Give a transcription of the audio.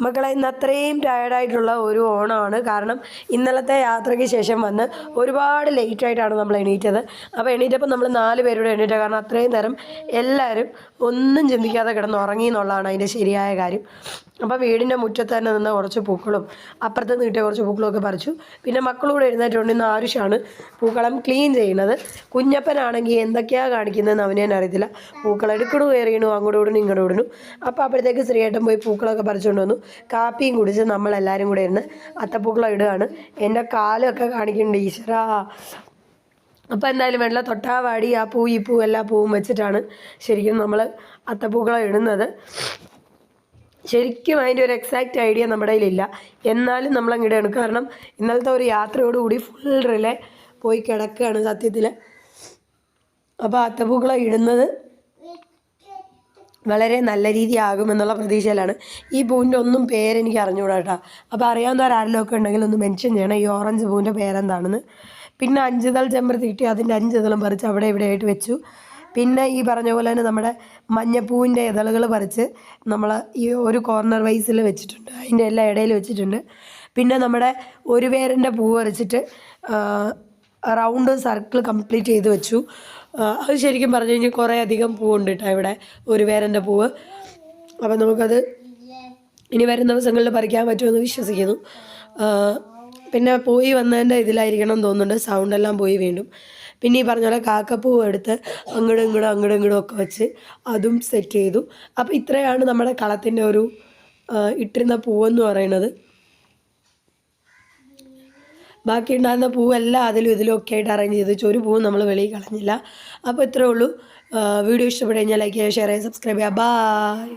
മക്കളെ ഇന്ന് അത്രയും ടയർഡായിട്ടുള്ള ഒരു ഓണമാണ്. കാരണം ഇന്നലത്തെ യാത്രയ്ക്ക് ശേഷം വന്ന് ഒരുപാട് ലേറ്റായിട്ടാണ് നമ്മൾ എണീറ്റത്. അപ്പോൾ എണീറ്റപ്പോൾ നമ്മൾ 4 പേരോട് എണീറ്റത്. കാരണം അത്രയും നേരം എല്ലാവരും ഒന്നും ചിന്തിക്കാതെ കിടന്ന് ഉറങ്ങി എന്നുള്ളതാണ് അതിൻ്റെ ശരിയായ കാര്യം. അപ്പോൾ വീടിൻ്റെ മുറ്റത്ത് തന്നെ നിന്ന് കുറച്ച് പൂക്കളും അപ്പുറത്ത് നിന്ന് കിട്ടിയ കുറച്ച് പൂക്കളൊക്കെ പറിച്ചു. പിന്നെ മക്കളൂടെ എഴുന്നേറ്റുകൊണ്ട് ഇന്ന് ആരുഷാണ് പൂക്കളം ക്ലീൻ ചെയ്യുന്നത്. കുഞ്ഞപ്പനാണെങ്കിൽ എന്തൊക്കെയാണ് കാണിക്കുന്നതെന്ന് അവനെ അറിയത്തില്ല. പൂക്കളം എടുക്കണു എറിയണു, അങ്ങോട്ട് വിടണു ഇങ്ങോട്ട് വിടണു. അപ്പോൾ അപ്പോഴത്തേക്ക് ശ്രീയേട്ടൻ പോയി പൂക്കളൊക്കെ പറിച്ചുകൊണ്ട് വന്നു. കാപ്പിയും കുടിച്ച് നമ്മളെല്ലാവരും കൂടെ ഇരുന്ന് അത്തപ്പൂക്കളം ഇടുകയാണ്. എൻ്റെ കാലൊക്കെ കാണിക്കുന്നുണ്ട് ഈശ്വരാ. അപ്പോൾ എന്തായാലും വേണ്ട തൊട്ടാവാടി ആ പൂ ഈ പൂ എല്ലാ പൂവും വെച്ചിട്ടാണ് ശരിക്കും നമ്മൾ അത്തപ്പൂക്കളം ഇടുന്നത്. ശരിക്കും അതിൻ്റെ ഒരു എക്സാക്റ്റ് ഐഡിയ നമ്മുടെ കയ്യിലില്ല. എന്നാലും നമ്മളങ്ങിടെയാണ്. കാരണം ഇന്നലത്തെ ഒരു യാത്രയോടുകൂടി ഫുൾ റിലേ പോയി കിടക്കുകയാണ് സത്യത്തിൽ. അപ്പോൾ അത്തപ്പൂക്കളം ഇടുന്നത് വളരെ നല്ല രീതിയാകുമെന്നുള്ള പ്രതീക്ഷയിലാണ്. ഈ പൂവിൻ്റെ ഒന്നും പേരെനിക്ക് അറിഞ്ഞുകൂടാ കേട്ടോ. അപ്പോൾ അറിയാവുന്നവരാരെങ്കിലും ഒക്കെ ഉണ്ടെങ്കിൽ ഒന്ന് മെൻഷൻ ചെയ്യണം ഈ ഓറഞ്ച് പൂവിൻ്റെ പേരെന്താണെന്ന്. പിന്നെ 5 ഇതൾ ചെമ്പരത്തി കിട്ടി. അതിൻ്റെ 5 ഇതളും പറിച്ച് അവിടെ ഇവിടെ ആയിട്ട് വെച്ചു. പിന്നെ ഈ പറഞ്ഞ പോലെ തന്നെ നമ്മുടെ മഞ്ഞപ്പൂവിൻ്റെ ഇതളുകൾ പറിച്ച് നമ്മൾ ഈ ഒരു കോർണർ വൈസിൽ വെച്ചിട്ടുണ്ട്. അതിൻ്റെ എല്ലാ ഇടയിൽ വെച്ചിട്ടുണ്ട്. പിന്നെ നമ്മുടെ ഒരു വേരിൻ്റെ പൂ പറിച്ചിട്ട് റൗണ്ട് സർക്കിൾ കംപ്ലീറ്റ് ചെയ്ത് വെച്ചു. അത് ശരിക്കും പറഞ്ഞു കഴിഞ്ഞാൽ കുറേ അധികം പൂവുണ്ട് കേട്ടോ ഇവിടെ, ഒരു വേരൻ്റെ പൂവ്. അപ്പം നമുക്കത് ഇനി വരും ദിവസങ്ങളിൽ പറിക്കാൻ പറ്റുമെന്ന് വിശ്വസിക്കുന്നു. പിന്നെ പോയി വന്നതിൻ്റെ ഇതിലായിരിക്കണം തോന്നുന്നുണ്ട്, സൗണ്ടെല്ലാം പോയി വീണ്ടും. പിന്നെ ഈ പറഞ്ഞ പോലെ കാക്കപ്പൂവ് എടുത്ത് അങ്ങോട്ടും ഇങ്ങോട്ടും ഒക്കെ വെച്ച് അതും സെറ്റ് ചെയ്തു. അപ്പോൾ ഇത്രയാണ് നമ്മുടെ കളത്തിൻ്റെ ഒരു ഇട്ടിരുന്ന പൂവെന്ന് പറയുന്നത്. ബാക്കി ഉണ്ടായിരുന്ന പൂവെല്ലാം അതിലും ഇതിലും ഒക്കെ ആയിട്ട് അറേഞ്ച് ചെയ്ത് വെച്ചു. ഒരു പൂവും നമ്മൾ വെളിയിൽ കളഞ്ഞില്ല. അപ്പോൾ ഇത്രയേ ഉള്ളൂ. വീഡിയോ ഇഷ്ടപ്പെട്ടു കഴിഞ്ഞാൽ ലൈക്ക് ചെയ്യുക, ഷെയർ ചെയ്യുക, സബ്സ്ക്രൈബ് ചെയ്യുക. ബായ്.